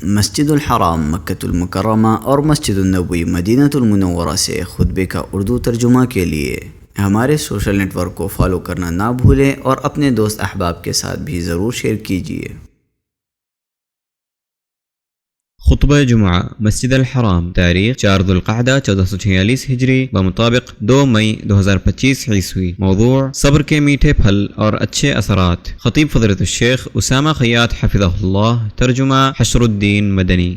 مسجد الحرام مکۃ المکرمہ اور مسجد النبوی مدینہ المنورہ سے خطبے کا اردو ترجمہ کے لیے ہمارے سوشل نیٹ ورک کو فالو کرنا نہ بھولیں اور اپنے دوست احباب کے ساتھ بھی ضرور شیئر کیجیے۔ خطبہ جمعہ مسجد الحرام، تاریخ 4 ذوالقعدہ 1446 ہجری بمطابق 2 مئی 2025 عیسوی۔ موضوع: صبر کے میٹھے پھل اور اچھے اثرات۔ خطیب فضیلت الشیخ اسامہ خیاط حفظہ اللہ، ترجمہ حشر الدین مدنی۔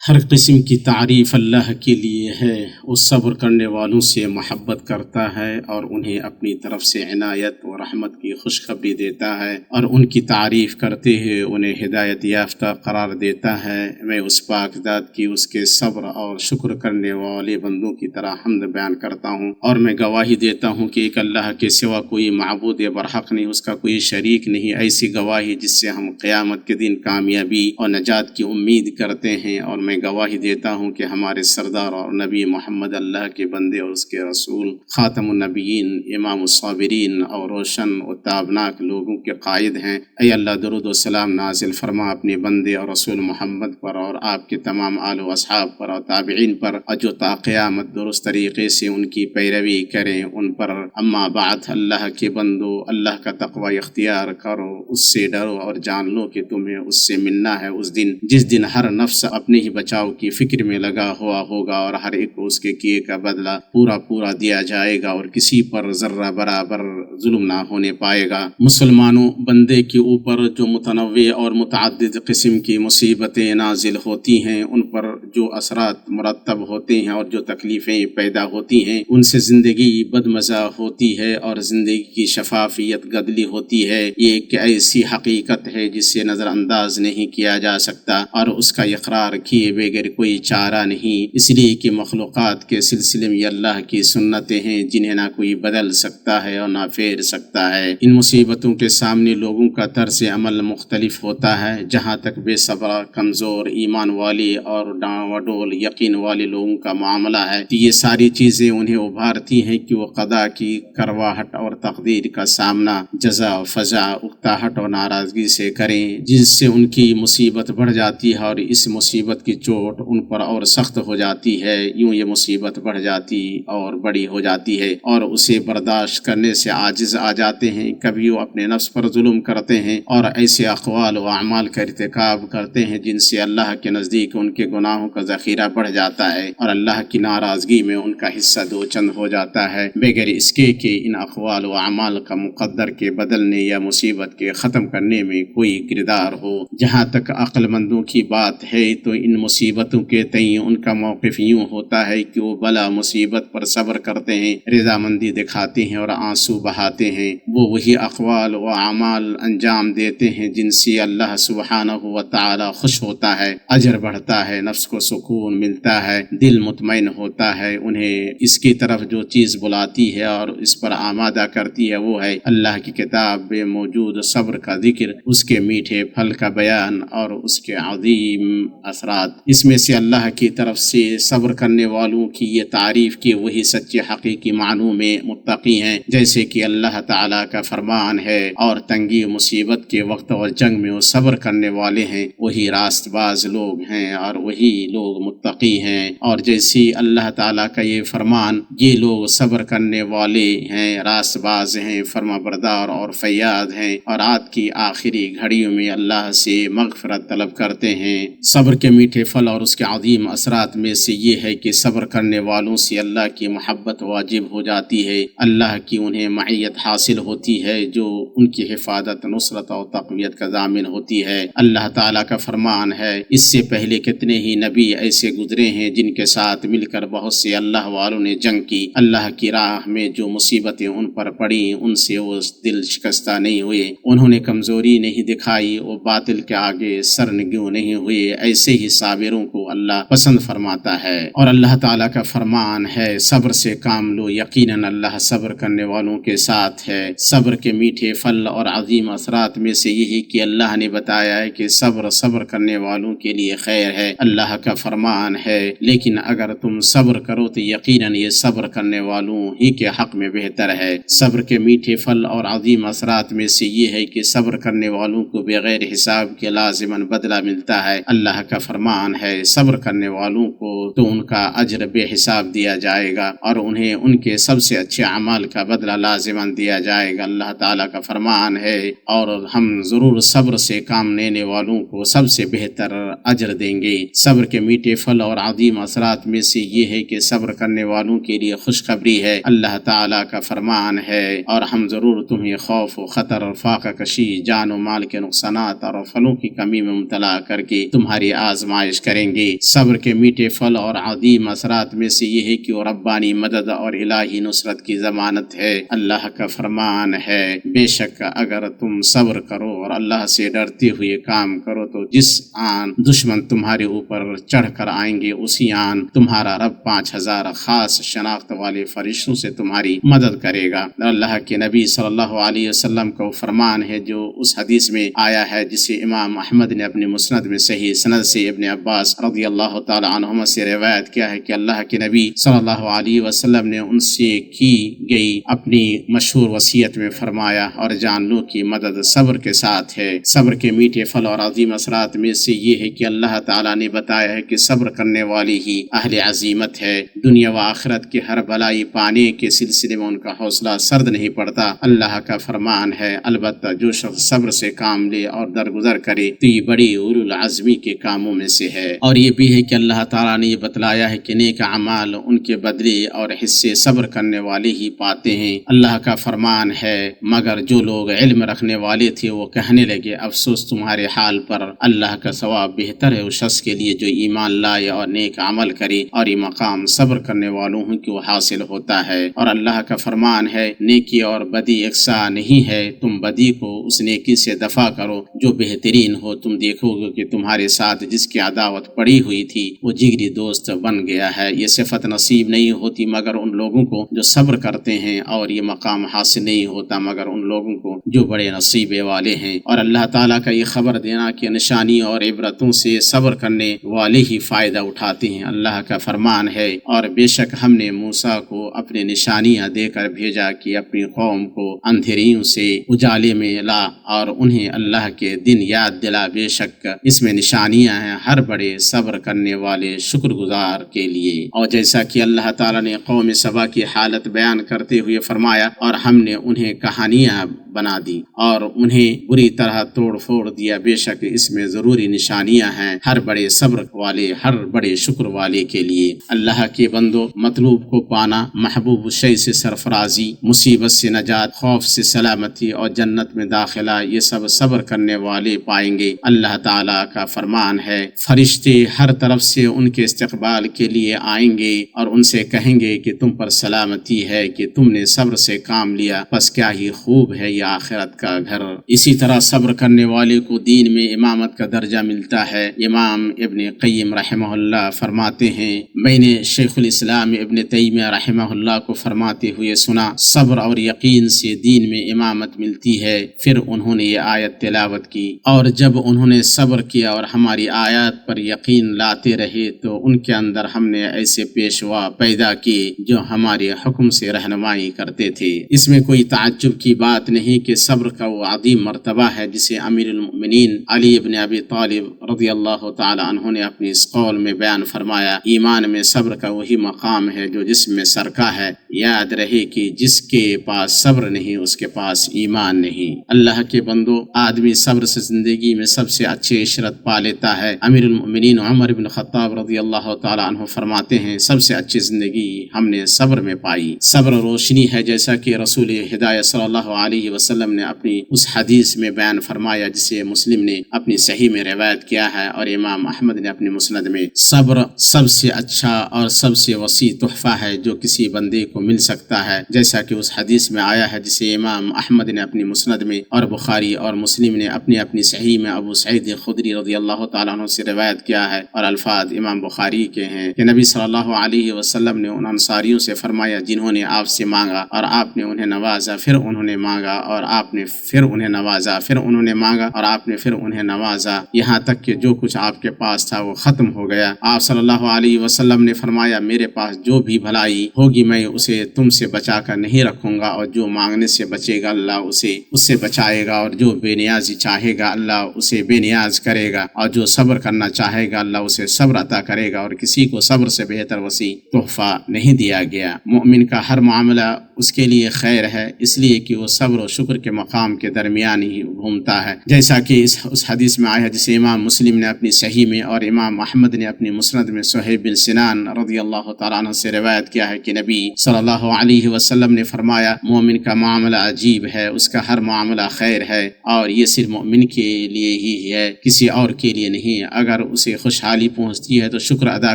ہر قسم کی تعریف اللہ کے لیے ہے۔ وہ صبر کرنے والوں سے محبت کرتا ہے اور انہیں اپنی طرف سے عنایت و رحمت کی خوشخبری دیتا ہے، اور ان کی تعریف کرتے ہوئے انہیں ہدایت یافتہ قرار دیتا ہے۔ میں اس پاک ذات کی اس کے صبر اور شکر کرنے والے بندوں کی طرح حمد بیان کرتا ہوں، اور میں گواہی دیتا ہوں کہ ایک اللہ کے سوا کوئی معبود برحق نہیں، اس کا کوئی شریک نہیں۔ ایسی گواہی جس سے ہم قیامت کے دن کامیابی اور نجات کی امید کرتے ہیں، اور میں گواہی دیتا ہوں کہ ہمارے سردار اور نبی محمد اللہ کے بندے اور اس کے رسول، خاتم النبیین، امام الصابرین اور روشن و تابناک لوگوں کے قائد ہیں۔ اے اللہ، درود و سلام نازل فرما اپنے بندے اور رسول محمد پر اور آپ کے تمام آل و اصحاب پر اور تابعین پر، اور جو تا قیامت درست طریقے سے ان کی پیروی کریں ان پر۔ اما بعد، اللہ کے بندو، اللہ کا تقوی اختیار کرو، اس سے ڈرو اور جان لو کہ تمہیں اس سے ملنا ہے اس دن جس دن ہر نفس اپنے ہی بچاؤ کی فکر میں لگا ہوا ہوگا، اور ہر ایک کو اس کے کیے کا بدلہ پورا دیا جائے گا، اور کسی پر ذرہ برابر ظلم نہ ہونے پائے گا۔ مسلمانوں، بندے کے اوپر جو متنوع اور متعدد قسم کی مصیبتیں نازل ہوتی ہیں، ان پر جو اثرات مرتب ہوتے ہیں اور جو تکلیفیں پیدا ہوتی ہیں، ان سے زندگی بدمزہ ہوتی ہے اور زندگی کی شفافیت گدلی ہوتی ہے۔ یہ ایک ایسی حقیقت ہے جس سے نظر انداز نہیں کیا جا سکتا، اور اس کا اقرار کیے بغیر کوئی چارہ نہیں، اس لیے کہ مخلوقات کے سلسلے میں یہ اللہ کی سنتیں ہیں جنہیں نہ کوئی بدل سکتا ہے اور نہ پھیر سکتا ہے۔ ان مصیبتوں کے سامنے لوگوں کا طرز عمل مختلف ہوتا ہے۔ جہاں تک بے صبر، کمزور ایمان والے اور ڈاواڈول یقین والے لوگوں کا معاملہ ہے، تو یہ ساری چیزیں انہیں ابھارتی ہیں کہ وہ قضا کی کرواہٹ اور تقدیر کا سامنا جزا و فضا، اکتاہٹ اور ناراضگی سے کریں، جس سے ان کی مصیبت بڑھ جاتی ہے، اور اس مصیبت کی چوٹ ان پر اور سخت ہو جاتی ہے۔ یوں یہ مصیبت بڑھ جاتی اور بڑی ہو جاتی ہے، اور اسے برداشت کرنے سے عاجز آ جاتے ہیں۔ کبھی وہ اپنے نفس پر ظلم کرتے ہیں اور ایسے اقوال و اعمال کا ارتکاب کرتے ہیں جن سے اللہ کے نزدیک ان کے گناہوں کا ذخیرہ بڑھ جاتا ہے، اور اللہ کی ناراضگی میں ان کا حصہ دو چند ہو جاتا ہے، بغیر اس کے کہ ان اقوال و اعمال کا مقدر کے بدلنے یا مصیبت کے ختم کرنے میں کوئی کردار ہو۔ جہاں تک عقل مندوں کی بات ہے تو ان مصیبتوں کے تئیں ان کا موقف یوں ہوتا ہے کہ وہ بلا مصیبت پر صبر کرتے ہیں، رضامندی دکھاتے ہیں اور آنسو بہاتے ہیں۔ وہ وہی اقوال و اعمال انجام دیتے ہیں جن سے اللہ سبحانہ و تعالی خوش ہوتا ہے، اجر بڑھتا ہے، نفس کو سکون ملتا ہے، دل مطمئن ہوتا ہے۔ انہیں اس کی طرف جو چیز بلاتی ہے اور اس پر آمادہ کرتی ہے وہ ہے اللہ کی کتاب میں موجود صبر کا ذکر، اس کے میٹھے پھل کا بیان اور اس کے عظیم اثرات۔ اس میں سے اللہ کی طرف سے صبر کرنے والوں کی یہ تعریف کہ وہی سچے حقیقی معنوں میں متقی ہیں، جیسے کہ اللہ تعالیٰ کا فرمان ہے، اور تنگی مصیبت کے وقت اور جنگ میں وہ صبر کرنے والے ہیں، وہی راست باز لوگ ہیں اور وہی لوگ متقی ہیں۔ اور جیسی اللہ تعالیٰ کا یہ فرمان، یہ لوگ صبر کرنے والے ہیں، راست باز ہیں، فرما بردار اور فیاض ہیں، اور رات کی آخری گھڑیوں میں اللہ سے مغفرت طلب کرتے ہیں۔ صبر کے میٹھے پھل اور اس کے عظیم اثرات میں سے یہ ہے کہ صبر کرنے والوں سے اللہ کی محبت واجب ہو جاتی ہے، اللہ کی انہیں معیت حاصل ہوتی ہے جو ان کی حفاظت، نصرت اور تقویت کا ضامن ہوتی ہے۔ اللہ تعالیٰ کا فرمان ہے، اس سے پہلے کتنے ہی نبی ایسے گزرے ہیں جن کے ساتھ مل کر بہت سے اللہ والوں نے جنگ کی، اللہ کی راہ میں جو مصیبتیں ان پر پڑیں ان سے وہ دل شکستہ نہیں ہوئے، انہوں نے کمزوری نہیں دکھائی، وہ باطل کے آگے سرنگوں نہیں ہوئے۔ ایسے ہی صابروں کو اللہ پسند فرماتا ہے۔ اور اللہ تعالیٰ کا فرمان ہے، صبر سے کام لو، یقیناً اللہ صبر کرنے والوں کے ساتھ ہے۔ صبر کے میٹھے پھل اور عظیم اثرات میں سے یہی کہ اللہ نے بتایا ہے کہ صبر کرنے والوں کے لیے خیر ہے۔ اللہ کا فرمان ہے، لیکن اگر تم صبر کرو تو یقیناً یہ صبر کرنے والوں ہی کے حق میں بہتر ہے۔ صبر کے میٹھے پھل اور عظیم اثرات میں سے یہ ہے کہ صبر کرنے والوں کو بغیر حساب کے لازماً بدلہ ملتا ہے۔ اللہ کا فرمان ہے، صبر کرنے والوں کو تو ان کا اجر بے حساب دیا جائے گا اور انہیں ان کے سب سے اچھے اعمال کا بدلہ لازماً دیا جائے گا۔ اللہ تعالیٰ کا فرمان ہے، اور ہم ضرور صبر سے کام لینے والوں کو سب سے بہتر اجر دیں گے۔ صبر کے میٹھے پھل اور عظیم اثرات میں سے یہ ہے کہ صبر کرنے والوں کے لیے خوشخبری ہے۔ اللہ تعالیٰ کا فرمان ہے، اور ہم ضرور تمہیں خوف و خطر اور فاقہ کشی، جان و مال کے نقصانات اور پھلوں کی کمی میں مبتلا کر کے تمہاری آزمائش کریں گے۔ صبر کے میٹھے پھل اور عظیم اثرات میں سے یہ ہے کہ وہ ربانی مدد اور الہی نصرت کی ضمانت ہے۔ اللہ کا فرمان ہے، بے شک اگر تم صبر کرو اور اللہ سے ڈرتے ہوئے کام کرو تو جس آن دشمن تمہارے اوپر چڑھ کر آئیں گے اسی آن تمہارا رب 5000 خاص شناخت والے فرشتوں سے تمہاری مدد کرے گا۔ اللہ کے نبی صلی اللہ علیہ وسلم کا فرمان ہے جو اس حدیث میں آیا ہے جسے امام احمد نے اپنے مسند میں صحیح سند سے ابن عباس رضی اللہ تعالی عنہما سے روایت کیا ہے کہ اللہ کے نبی صلی اللہ علیہ وسلم نے ان سے کی گئی اپنی مشہور وصیت میں فرمایا، اور جان لو کی مدد صبر کے ساتھ ہے۔ صبر کے میٹھے پھل اور عظیم اثرات میں سے یہ ہے کہ اللہ تعالیٰ نے بتایا ہے کہ صبر کرنے والی ہی اہل عزیمت ہے۔ دنیا و آخرت کی ہر بلائی پانے کے سلسلے میں ان کا حوصلہ سرد نہیں پڑتا۔ اللہ کا فرمان ہے، البتہ جو شخص صبر سے کام لے اور درگزر کرے تو یہ بڑی اولو العزمی کے کاموں میں سے ہے۔ اور یہ بھی ہے کہ اللہ تعالیٰ نے یہ بتلایا ہے کہ نیک اعمال ان کے بدلے اور حصے صبر کرنے والے ہی پاتے ہیں۔ اللہ کا فرمان ہے، مگر جو لوگ علم رکھنے والے تھے وہ کہنے لگے افسوس تمہارے حال پر، اللہ کا ثواب بہتر ہے اس شخص کے لیے جو ایمان لائے اور نیک عمل کرے، اور یہ مقام صبر کرنے والوں ہوں کو حاصل ہوتا ہے۔ اور اللہ کا فرمان ہے، نیکی اور بدی یکساں نہیں ہے، تم بدی کو اس نیکی سے دفع کرو جو بہترین ہو، تم دیکھو گے کہ تمہارے ساتھ جس کی عداوت پڑی ہوئی تھی وہ جگری دوست بن گیا ہے۔ یہ صفت نصیب نہیں ہوتی مگر ان لوگوں کو جو صبر کرتے ہیں، اور یہ مقام حاصل نہیں ہوتا مگر ان لوگوں کو جو بڑے نصیبے والے ہیں۔ اور اللہ تعالیٰ کا یہ خبر دینا کہ نشانی اور عبرتوں سے صبر کرنے والے ہی فائدہ اٹھاتے ہیں۔ اللہ کا فرمان ہے، اور بے شک ہم نے موسیٰ کو اپنے نشانیاں دے کر بھیجا کہ اپنی قوم کو اندھیریوں سے اجالے میں لا اور انہیں اللہ کے دن یاد دلا، بے شک اس میں نشانیاں ہیں ہر بڑے صبر کرنے والے شکر گزار کے لیے۔ اور جیسا کہ اللہ تعالیٰ نے قوم سبا کی حالت بیان کرتے ہوئے فرمایا، اور ہم نے انہیں کہانیاں بنا دی اور انہیں بری طرح توڑ پھوڑ دیا، بے شک اس میں ضروری نشانیاں ہیں ہر بڑے صبر والے، ہر بڑے شکر والے کے لیے۔ اللہ کے بندو، مطلوب کو پانا، محبوب شے سے سرفرازی، مصیبت سے نجات، خوف سے سلامتی اور جنت میں داخلہ، یہ سب صبر کرنے والے پائیں گے۔ اللہ تعالیٰ کا فرمان ہے، فرشتے ہر طرف سے ان کے استقبال کے لیے آئیں گے اور ان سے کہیں گے کہ تم پر سلامتی ہے کہ تم نے صبر سے کام لیا، بس کیا ہی خوب ہے یہ آخرت کا گھر۔ اسی طرح صبر کرنے والے کو دین میں امامت کا درجہ ملتا ہے۔ امام ابن قیم رحمہ اللہ فرماتے ہیں، میں نے شیخ الاسلام ابن تیمیہ رحمہ اللہ کو فرماتے ہوئے سنا، صبر اور یقین سے دین میں امامت ملتی ہے۔ پھر انہوں نے یہ آیت تلاوت کی، اور جب انہوں نے صبر کیا اور ہماری آیات پر یقین لاتے رہے تو ان کے اندر ہم نے ایسے پیشوا پیدا کیے جو ہمارے حکم سے رہنمائی کرتے تھے۔ اس میں کوئی تعجب کی بات نہیں کہ صبر کا وہ عظیم مرتبہ ہے جسے امیر المؤمنین علی ابن ابی طالب رضی اللہ تعالی عنہ نے اپنی اس قول میں بیان فرمایا، ایمان میں صبر کا وہی مقام ہے جو جسم میں سرکہ ہے۔ یاد رہے کہ جس کے پاس صبر نہیں اس کے پاس ایمان نہیں۔ اللہ کے بندو، آدمی صبر سے زندگی میں سب سے اچھی عشرت پا لیتا ہے۔ امیر المؤمنین عمر بن خطاب رضی اللہ تعالی عنہ فرماتے ہیں، سب سے اچھی زندگی ہم نے صبر میں پائی۔ صبر روشنی ہے، جیسا کہ رسول ہدایت صلی اللہ علیہ وسلم نے اپنی اس حدیث میں بیان فرمایا جسے مسلم نے اپنی صحیح میں روایت کیا ہے اور امام احمد نے اپنے مسند میں۔ صبر سب سے اچھا اور سب سے وسیع تحفہ ہے جو کسی بندے کو مل سکتا ہے، جیسا کہ اس حدیث میں آیا ہے جسے امام احمد نے اپنی مسند میں اور بخاری اور مسلم نے اپنی صحیح میں ابو سعید خدری رضی اللہ تعالیٰ عنہ سے روایت کیا ہے، اور الفاظ امام بخاری کے ہیں کہ نبی صلی اللہ علیہ وسلم نے ان انصاریوں سے فرمایا جنہوں نے آپ سے مانگا اور آپ نے انہیں نوازا، پھر انہوں نے مانگا اور آپ نے پھر انہیں نوازا، پھر انہوں نے مانگا اور آپ نے پھر انہیں نوازا، یہاں تک کہ کہ جو کچھ آپ کے پاس تھا وہ ختم ہو گیا۔ آپ صلی اللہ علیہ وسلم نے فرمایا میرے پاس جو بھی بھلائی ہوگی میں اسے تم سے بچا کر نہیں رکھوں گا، اور جو مانگنے سے بچے گا اللہ اس سے بچائے گا، اور جو بے نیازی چاہے گا اللہ اسے بے نیاز کرے گا، اور جو صبر کرنا چاہے گا اللہ اسے صبر عطا کرے گا، اور کسی کو صبر سے بہتر وسیع تحفہ نہیں دیا گیا۔ مومن کا ہر معاملہ اس کے لیے خیر ہے، اس لیے کہ وہ صبر و شکر کے مقام کے درمیان ہی گھومتا ہے، جیسا کہ اس حدیث میں آیا جسے امام مسلم نے اپنی صحیح میں اور امام احمد نے اپنی مسند میں صہیب بن سنان رضی اللہ تعالیٰ عنہ سے روایت کیا ہے کہ نبی صلی اللہ علیہ وسلم نے فرمایا مومن کا معاملہ عجیب ہے، اس کا ہر معاملہ خیر ہے، اور یہ صرف مومن کے لیے ہی ہے، کسی اور کے لیے نہیں۔ اگر اسے خوشحالی پہنچتی ہے تو شکر ادا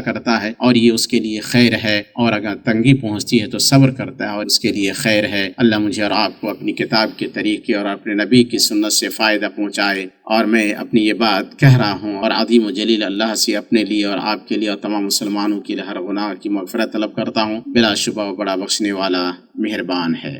کرتا ہے اور یہ اس کے لیے خیر ہے، اور اگر تنگی پہنچتی ہے تو صبر کرتا ہے اور اس کے لیے خیر ہے۔ اللہ مجھے اور آپ کو اپنی کتاب کے طریقے اور اپنے نبی کی سنت سے فائدہ پہنچائے، اور میں اپنی یہ بات کہہ رہا ہوں اور عظیم و جلیل اللہ سے اپنے لیے اور آپ کے لیے اور تمام مسلمانوں کے لیے ہر گناہ کی مغفرت طلب کرتا ہوں، بلا شبہ وہ بڑا بخشنے والا مہربان ہے۔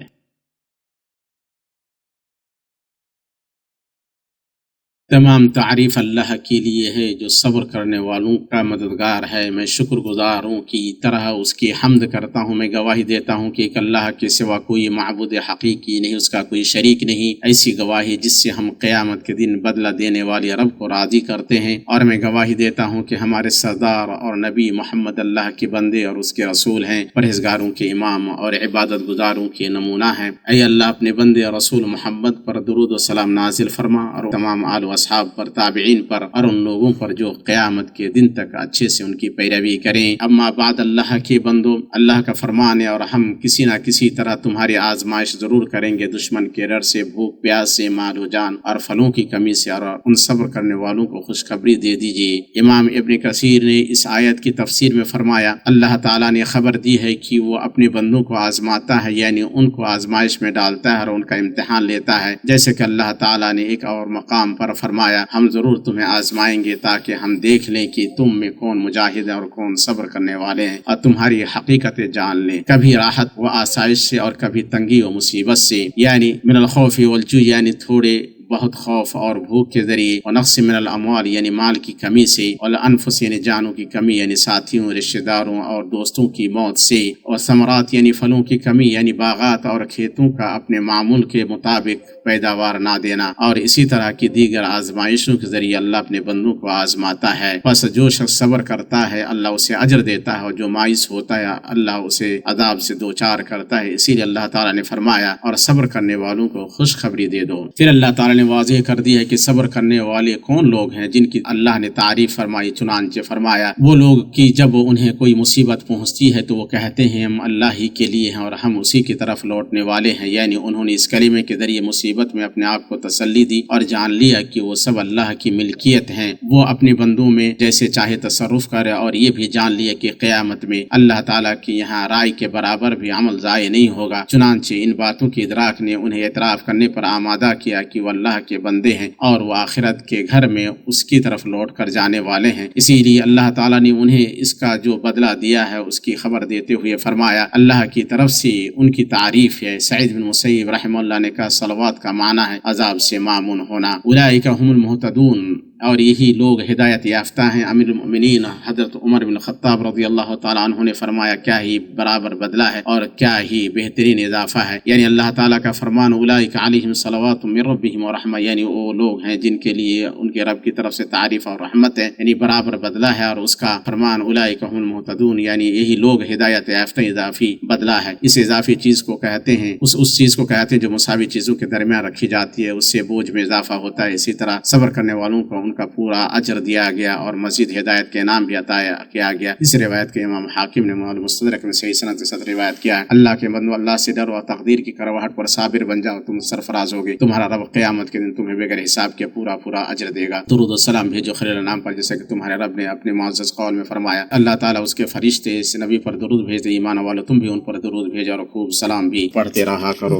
تمام تعریف اللہ کے لیے ہے جو صبر کرنے والوں کا مددگار ہے۔ میں شکر گزاروں کی طرح اس کی حمد کرتا ہوں۔ میں گواہی دیتا ہوں کہ ایک اللہ کے سوا کوئی معبود حقیقی نہیں، اس کا کوئی شریک نہیں، ایسی گواہی جس سے ہم قیامت کے دن بدلہ دینے والے رب کو راضی کرتے ہیں۔ اور میں گواہی دیتا ہوں کہ ہمارے سردار اور نبی محمد اللہ کے بندے اور اس کے رسول ہیں، پرہیزگاروں کے امام اور عبادت گزاروں کے نمونہ ہیں۔ اے اللہ اپنے بندے اور رسول محمد پر درود و سلام نازل فرما، اور تمام آل و اصحاب پر، تابعین پر، اور ان لوگوں پر جو قیامت کے دن تک اچھے سے ان کی پیروی کریں۔ اما بعد، اللہ کے بندو، اللہ کا فرمان ہے اور ہم کسی نہ کسی طرح تمہاری آزمائش ضرور کریں گے، دشمن کے ڈر سے، بھوک پیاس سے، مال و جان اور پھلوں کی کمی سے، اور ان صبر کرنے والوں کو خوشخبری دے دیجیے۔ امام ابن کثیر نے اس آیت کی تفسیر میں فرمایا اللہ تعالیٰ نے خبر دی ہے کہ وہ اپنے بندوں کو آزماتا ہے، یعنی ان کو آزمائش میں ڈالتا ہے اور ان کا امتحان لیتا ہے، جیسے کہ اللہ تعالیٰ نے ایک اور مقام پر فرمایا ہم ضرور تمہیں آزمائیں گے تاکہ ہم دیکھ لیں کہ تم میں کون مجاہد ہے اور کون صبر کرنے والے ہیں، اور تمہاری حقیقت جان لیں، کبھی راحت و آسائش سے اور کبھی تنگی و مصیبت سے، یعنی من الخوف والجوع، یعنی تھوڑے بہت خوف اور بھوک کے ذریعے، اور نقص من الاموال یعنی مال کی کمی سے، اور انفس یعنی جانوں کی کمی یعنی ساتھیوں، رشتہ داروں اور دوستوں کی موت سے، اور ثمرات یعنی پھلوں کی کمی یعنی باغات اور کھیتوں کا اپنے معمول کے مطابق پیداوار نہ دینا، اور اسی طرح کی دیگر آزمائشوں کے ذریعے اللہ اپنے بندوں کو آزماتا ہے۔ پس جو شخص صبر کرتا ہے اللہ اسے اجر دیتا ہے، اور جو مایوس ہوتا ہے اللہ اسے عذاب سے دوچار کرتا ہے۔ اسی لیے اللہ تعالیٰ نے فرمایا اور صبر کرنے والوں کو خوشخبری دے دو۔ پھر اللہ تعالیٰ نے واضح کر دی ہے کہ صبر کرنے والے کون لوگ ہیں جن کی اللہ نے تعریف فرمائی، چنانچہ فرمایا وہ لوگ کہ جب انہیں کوئی مصیبت پہنچتی ہے تو وہ کہتے ہیں ہم اللہ ہی کے لیے ہیں اور ہم اسی کی طرف لوٹنے والے ہیں، یعنی انہوں نے اس کلمے کے ذریعے مصیبت میں اپنے آپ کو تسلی دی اور جان لیا کہ وہ سب اللہ کی ملکیت ہیں، وہ اپنے بندوں میں جیسے چاہے تصرف کرے، اور یہ بھی جان لیا کہ قیامت میں اللہ تعالیٰ کی یہاں رائے کے برابر بھی عمل ضائع نہیں ہوگا۔ چنانچہ ان باتوں کی ادراک نے انہیں اعتراف کرنے پر آمادہ کیا کہ وہ اللہ کے بندے ہیں اور وہ آخرت کے گھر میں اس کی طرف لوٹ کر جانے والے ہیں۔ اسی لیے اللہ تعالیٰ نے انہیں اس کا جو بدلہ دیا ہے اس کی خبر دیتے ہوئے فرمایا اللہ کی طرف سے ان کی تعریف ہے۔ سعید بن مسیب رحمہ اللہ نے کہا صلوات کا معنی ہے عذاب سے مامون ہونا۔ اولئک هم المہتدون، اور یہی لوگ ہدایت یافتہ ہیں۔ امیر المؤمنین حضرت عمر بن خطاب رضی اللہ تعالیٰ عنہ نے فرمایا کیا ہی برابر بدلہ ہے اور کیا ہی بہترین اضافہ ہے، یعنی اللہ تعالیٰ کا فرمان اولئک علیہم صلوات من ربہم ورحمہ، یعنی وہ لوگ ہیں جن کے لیے ان کے رب کی طرف سے تعریف اور رحمت ہے، یعنی برابر بدلہ ہے، اور اس کا فرمان اولئک هم المہتدون، یعنی یہی لوگ ہدایت یافتہ اضافی بدلہ ہے۔ اس اضافی چیز کو کہتے ہیں اس چیز کو کہتے ہیں جو مساوی چیزوں کے درمیان رکھی جاتی ہے، اس سے بوجھ میں اضافہ ہوتا ہے۔ اسی طرح صبر کرنے والوں کو ان کا پورا اجر دیا گیا اور مزید ہدایت کے انعام بھی عطا کیا گیا۔ اس روایت کے امام حاکم نے مستدرک میں صحیح سند کے ساتھ روایت کیا ہے۔ اللہ کے بندو اللہ سے ڈرو اور تقدیر کی کرواہٹ پر صابر بن جاؤ، تم سرفراز ہوگے، تمہارا رب قیامت کے دن تمہیں بغیر حساب کے پورا اجر دے گا۔ درود و سلام بھیجو خلیل الانام پر، جیسے کہ تمہارے رب نے اپنے معزز قول میں فرمایا اللہ تعالیٰ اس کے فرشتے اس نبی پر درود بھیجتے، ایمان والو تم بھی ان پر درود بھیجو اور خوب سلام بھی پڑھتے رہا کرو۔